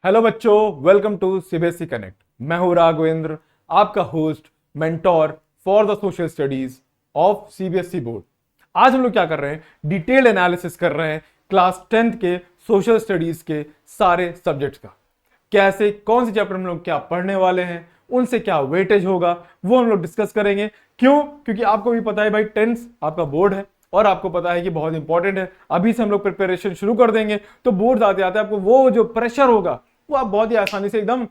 Hello बच्चों, welcome to CBSE connect. मैं हूं राघवेंद्र, आपका host mentor for the social studies of CBSE board. आज हम लोग क्या कर रहे हैं, डिटेल्ड एनालिसिस कर रहे हैं क्लास 10th के सोशल स्टडीज के सारे सब्जेक्ट्स का। कैसे, कौन से चैप्टर हम लोग क्या पढ़ने वाले हैं, उनसे क्या वेटेज होगा, वो हम लोग डिस्कस करेंगे। क्यों? क्योंकि आपको भी पता है भाई, 10th आपका बोर्ड है और आपको पता है कि बहुत इंपॉर्टेंट है। अभी से हम लोग प्रिपरेशन शुरू कर देंगे तो बोर्ड आते आते आपको वो जो प्रेशर होगा वो आप बहुत ही आसानी से एकदम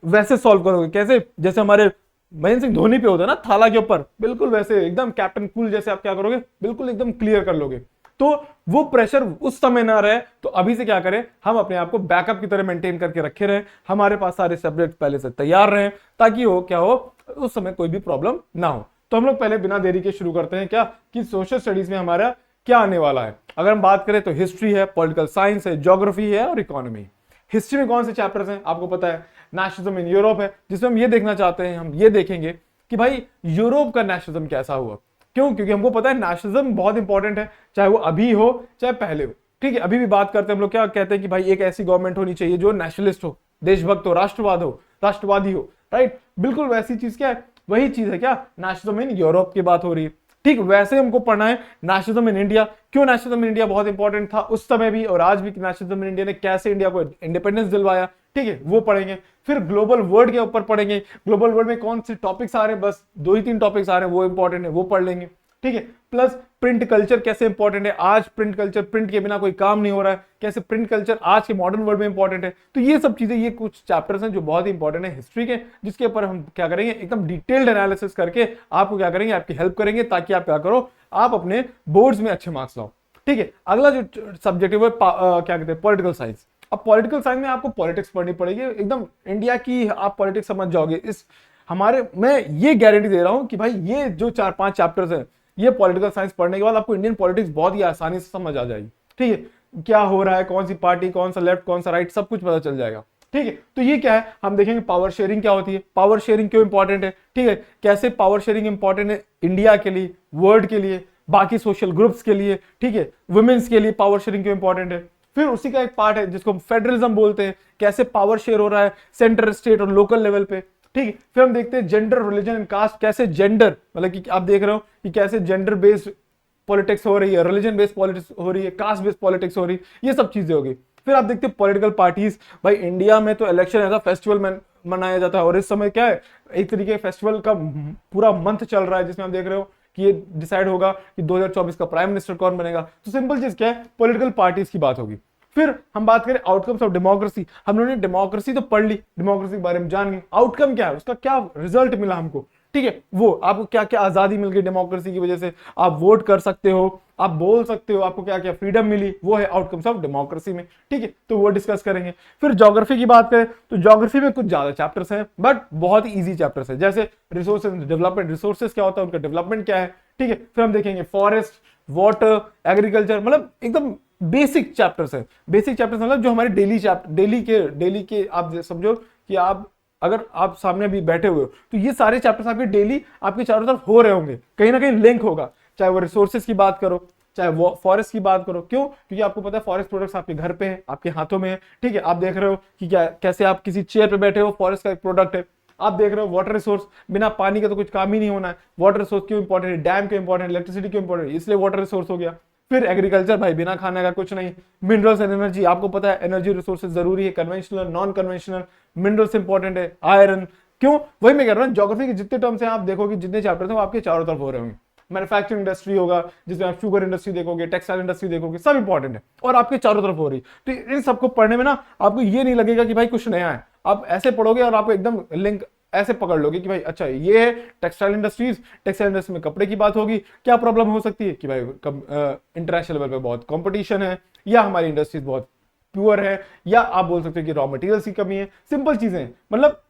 वैसे सॉल्व करोगे। कैसे? जैसे हमारे महेंद्र सिंह धोनी पे होता है ना, थाला के ऊपर, बिल्कुल वैसे एकदम कैप्टन कूल जैसे आप क्या करोगे, बिल्कुल एकदम क्लियर कर लोगे। तो वो प्रेशर उस समय ना रहे तो अभी से क्या करें, हम अपने आप को बैकअप की तरह मेंटेन करके रखे रहे, हमारे पास सारे सब्जेक्ट पहले से तैयार रहे, ताकि हो क्या हो, उस समय कोई भी प्रॉब्लम ना हो। तो हम लोग पहले बिना देरी के शुरू करते हैं क्या कि सोशल स्टडीज में हमारा क्या आने वाला है। अगर हम बात करें तो हिस्ट्री है, पॉलिटिकल साइंस है, ज्योग्राफी है और इकोनॉमी। हिस्ट्री में कौन से चैप्टर्स हैं आपको पता है, नेशनलिज्म इन यूरोप है, जिसमें हम ये देखना चाहते हैं, हम ये देखेंगे कि भाई यूरोप का नेशनलिज्म कैसा हुआ। क्यों? क्योंकि हमको पता है नेशनलिज्म बहुत इंपॉर्टेंट है, चाहे वो अभी हो चाहे पहले हो। ठीक है, अभी भी बात करते हैं हम लोग, क्या कहते हैं कि भाई एक ऐसी गवर्नमेंट होनी चाहिए जो नेशनलिस्ट हो, देशभक्त हो, राष्ट्रवादी हो। राइट, बिल्कुल वैसी चीज क्या है, वही चीज है क्या, नेशनलिज्म इन यूरोप की बात हो रही है। ठीक वैसे हमको पढ़ना है नेशनलिज्म इन इंडिया। क्यों नेशनलिज्म इन इंडिया बहुत इंपॉर्टेंट था उस समय भी और आज भी, नेशनलिज्म इन इंडिया ने कैसे इंडिया को इंडिपेंडेंस दिलवाया। ठीक है, वो पढ़ेंगे। फिर ग्लोबल वर्ल्ड के ऊपर पढ़ेंगे, ग्लोबल वर्ल्ड में कौन से टॉपिक्स आ रहे हैं, बस 2 ही 3 टॉपिक्स आ रहे हैं, वो इंपॉर्टेंट है, वो पढ़ लेंगे। ठीक है, प्लस प्रिंट कल्चर कैसे इंपॉर्टेंट है, आज प्रिंट कल्चर, प्रिंट के बिना कोई काम नहीं हो रहा है, कैसे प्रिंट कल्चर आज के मॉडर्न वर्ल्ड में इंपॉर्टेंट है। तो ये सब चीजें, ये कुछ चैप्टर्स हैं जो बहुत ही इंपॉर्टेंट है हिस्ट्री के, जिसके ऊपर हम क्या करेंगे, एकदम डिटेल्ड एनालिसिस करके आपको क्या करेंगे, आपकी हेल्प करेंगे, ताकि आप क्या करो, आप अपने बोर्ड्स में अच्छे मार्क्स लाओ। ठीक है, अगला जो सब्जेक्ट है वो क्या कहते हैं, पॉलिटिकल साइंस। अब पॉलिटिकल साइंस में आपको पॉलिटिक्स पढ़नी पड़ेगी, एकदम इंडिया की आप पॉलिटिक्स समझ जाओगे। इस हमारे, मैं ये गारंटी दे रहा हूं कि भाई ये जो 4-5 चैप्टर्स हैं, ये पॉलिटिकल साइंस पढ़ने के बाद आपको इंडियन पॉलिटिक्स बहुत ही आसानी से समझ आ जाएगी। ठीक है, क्या हो रहा है, कौन सी पार्टी, कौन सा लेफ्ट, कौन सा राइट, सब कुछ पता चल जाएगा। ठीक है, तो ये क्या है, हम देखेंगे पावर शेयरिंग क्या होती है, पावर शेयरिंग क्यों इंपॉर्टेंट है। ठीक है, कैसे पावर शेयरिंग इंपॉर्टेंट है इंडिया के लिए, वर्ल्ड के लिए, बाकी सोशल ग्रुप्स के लिए। ठीक है, वुमेन्स के लिए पावर शेयरिंग क्यों इंपॉर्टेंट है। फिर उसी का एक पार्ट है जिसको हम फेडरलिज्म बोलते हैं, कैसे पावर शेयर हो रहा है सेंटर, स्टेट और लोकल लेवल पे। ठीक है, फिर हम देखते हैं जेंडर, रिलीजन एंड कास्ट, कैसे जेंडर, मतलब कि आप देख रहे हो कि कैसे जेंडर बेस्ड पॉलिटिक्स हो रही है, रिलीजन बेस्ड पॉलिटिक्स हो रही है, कास्ट बेस्ड पॉलिटिक्स हो रही है, ये सब चीजें होगी। फिर आप देखते हैं पॉलिटिकल पार्टीज। भाई इंडिया में तो इलेक्शन ऐसा फेस्टिवल मनाया जाता है और इस समय क्या है, एक तरीके फेस्टिवल का पूरा मंथ चल रहा है, जिसमें आप देख रहे हो कि ये डिसाइड होगा कि 2024 का प्राइम मिनिस्टर कौन बनेगा। तो सिंपल चीज क्या है, पॉलिटिकल पार्टीज की बात होगी। फिर हम बात करें आउटकम्स ऑफ डेमोक्रेसी। हम लोगों ने डेमोक्रेसी तो पढ़ ली, डेमोक्रेसी के बारे में जान गए, आउटकम क्या है, उसका क्या रिजल्ट मिला हमको। ठीक है, वो आपको क्या क्या आजादी मिल गई डेमोक्रेसी की वजह से, आप वोट कर सकते हो, आप बोल सकते हो, आपको क्या क्या फ्रीडम मिली, वो है आउटकम्स ऑफ डेमोक्रेसी में। ठीक है, तो वो डिस्कस करेंगे। फिर ज्योग्राफी की बात करें तो ज्योग्राफी में कुछ ज्यादा चैप्टर्स हैं बट बहुत ही इजी चैप्टर्स है, जैसे रिसोर्सेज डेवलपमेंट, रिसोर्सेज क्या होता है, उनका डेवलपमेंट क्या है। ठीक है, फिर हम देखेंगे फॉरेस्ट, वाटर, एग्रीकल्चर, मतलब एकदम बेसिक चैप्टर्स है। बेसिक चैप्टर्स मतलब जो हमारे डेली के आप समझो कि आप अगर आप सामने भी बैठे हुए हो तो ये सारे चैप्टर्स आपके डेली आपके चारों तरफ हो रहे होंगे, कहीं ना कहीं लिंक होगा, चाहे वो रिसोर्सेज की बात करो, चाहे वो फॉरेस्ट की बात करो। क्यों? क्योंकि आपको पता है फॉरेस्ट प्रोडक्ट्स आपके घर पे हैं, आपके हाथों में है। ठीक है, आप देख रहे हो कि क्या, कैसे आप किसी चेयर पे बैठे हो, फॉरेस्ट का एक प्रोडक्ट है। आप देख रहे हो वाटर रिसोर्स, बिना पानी का तो कुछ काम ही नहीं होना है। वाटर रिसोर्स क्यों इंपॉर्टेंट है, डैम क्यों इंपॉर्टेंट है, इलेक्ट्रिसिटी क्यों इंपॉर्टेंट है, इसलिए वाटर रिसोर्स हो गया। फिर एग्रीकल्चर, भाई बिना खाने का कुछ नहीं। मिनरल्स एंड एनर्जी, आपको पता है एनर्जी रिसोर्सेज जरूरी है, conventional, non conventional, minerals important है, आयरन। क्यों? वही मैं कह रहा हूँ, ज्योग्राफी के जितने टर्म्स हैं आप देखोगे, जितने चैप्टर्स हैं वो आपके चारों तरफ हो रहे होंगे। मैन्युफैक्चरिंग इंडस्ट्री होगा, जिसमें आप शुगर इंडस्ट्री देखोगे, टेक्सटाइल इंडस्ट्री देखोगे, सब इंपॉर्टेंट है और आपके चारों तरफ हो रही है। तो इन सबको पढ़ने में ना आपको ये नहीं लगेगा कि भाई कुछ नया है, आप ऐसे पढ़ोगे और आपको एकदम लिंक ऐसे पकड़ लोगे कि भाई अच्छा ये है टेक्सटाइल इंडस्ट्रीज, टेक्सटाइल इंडस्ट्री में कपड़े की बात होगी, क्या प्रॉब्लम हो सकती है कि भाई इंटरनेशनल लेवल पे बहुत कंपटीशन है, या हमारी इंडस्ट्रीज बहुत प्योर है, या आप बोल सकते हो कि रॉ मटेरियल्स की कमी है। सिंपल चीजें, मतलब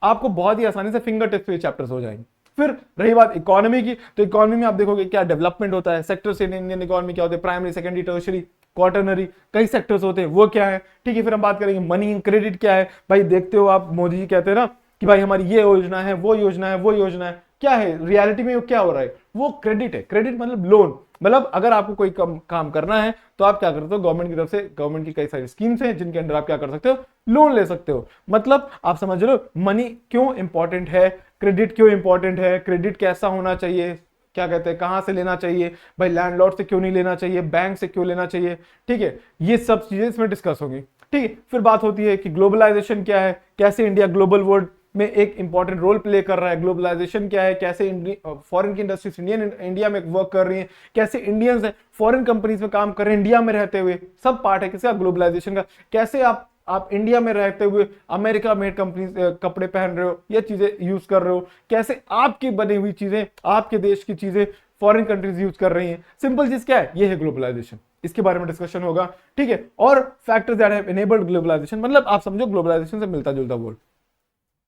आपको बहुत ही आसानी से फिंगर टिप्स पे चैप्टर्स हो जाएंगे। फिर रही बात इकोनॉमी की, तो इकोनॉमी में आप देखोगे क्या डेवलपमेंट होता है, सेक्टर से इंडियन इकोनॉमी क्या होते हैं, प्राइमरी, सेकेंडरी, टर्शियरी, क्वार्टरनरी, कई सेक्टर्स होते हैं, वो क्या है। ठीक है, फिर हम बात करेंगे मनी एंड क्रेडिट क्या है। भाई देखते हो आप, मोदी जी कहते हैं ना कि भाई हमारी ये योजना है, वो योजना है, वो योजना है, क्या है रियलिटी में क्या हो रहा है, वो क्रेडिट है। क्रेडिट मतलब लोन, मतलब अगर आपको कोई काम करना है तो आप क्या करते हो, गवर्नमेंट की तरफ से, गवर्नमेंट की कई सारी स्कीम्स हैं जिनके अंदर आप क्या कर सकते हो, लोन ले सकते हो। मतलब आप समझ रहे हो मनी क्यों इंपॉर्टेंट है, क्रेडिट क्यों इंपॉर्टेंट है, क्रेडिट कैसा होना चाहिए, क्या कहते हैं, कहां से लेना चाहिए भाई, लैंडलॉर्ड से क्यों नहीं लेना चाहिए, बैंक से क्यों लेना चाहिए, ठीक है, ये सब चीजें इसमें डिस्कस होगी। ठीक है, फिर बात होती है कि ग्लोबलाइजेशन क्या है, कैसे इंडिया ग्लोबल वर्ल्ड में एक इंपॉर्टेंट रोल प्ले कर रहा है, ग्लोबलाइजेशन क्या है, कैसे फॉरेन की इंडस्ट्रीज इंडिया में वर्क कर रही है, कैसे इंडियंस है फॉरेन कंपनीज में काम कर रहे हैं इंडिया में रहते हुए, सब पार्ट है किसका, ग्लोबलाइजेशन का। कैसे आप इंडिया में रहते हुए अमेरिका मेड कंपनी कपड़े पहन रहे हो, ये चीजें यूज कर रहे हो, कैसे आपकी बनी हुई चीजें, आपके देश की चीजें फॉरेन कंट्रीज यूज कर रही हैं। सिंपल चीज क्या है, ये है ग्लोबलाइजेशन, इसके बारे में डिस्कशन होगा। ठीक है, और factors that have enabled globalisation, मतलब आप समझो ग्लोबलाइजेशन से मिलता जुलता वर्ड।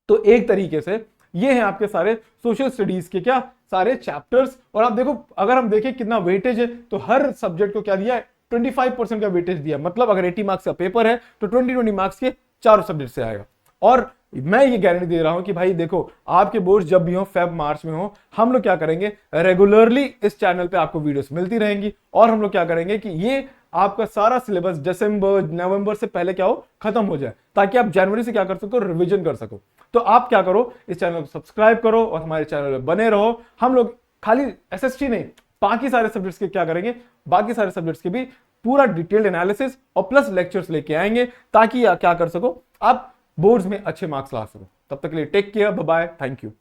तो एक तरीके से ये है आपके सारे सोशल स्टडीज के क्या सारे चैप्टर्स। और आप देखो, अगर हम देखें कितना वेटेज है, तो हर सब्जेक्ट को क्या दिया है, 25% का वेटेज दिया। मतलब अगर 80 मार्क्स का पेपर है तो 20 मार्क्स के चारों सब्जेक्ट से आएगा। और मैं ये गारंटी दे रहा हूं कि भाई देखो, आपके बोर्ड जब भी हो, फेब मार्च में हो, हम लोग क्या करेंगे, रेगुलरली इस चैनल पे आपको वीडियोस मिलती रहेंगी। और हम लोग क्या करेंगे कि ये आपका सारा सिलेबस दिसंबर नवंबर से पहले क्या हो, खत्म हो जाए, ताकि आप जनवरी से क्या कर सको, रिवीजन कर सको। तो आप क्या करो, इस चैनल को सब्सक्राइब करो और हमारे चैनल में बने रहो। हम लोग खाली एसएसटी नहीं, बाकी सारे सब्जेक्ट्स के क्या करेंगे, बाकी सारे सब्जेक्ट्स के भी पूरा डिटेल्ड एनालिसिस और प्लस लेक्चर्स लेके आएंगे, ताकि क्या कर सको, आप बोर्ड्स में अच्छे मार्क्स ला सको। तब तक के लिए take care, bye bye, thank you.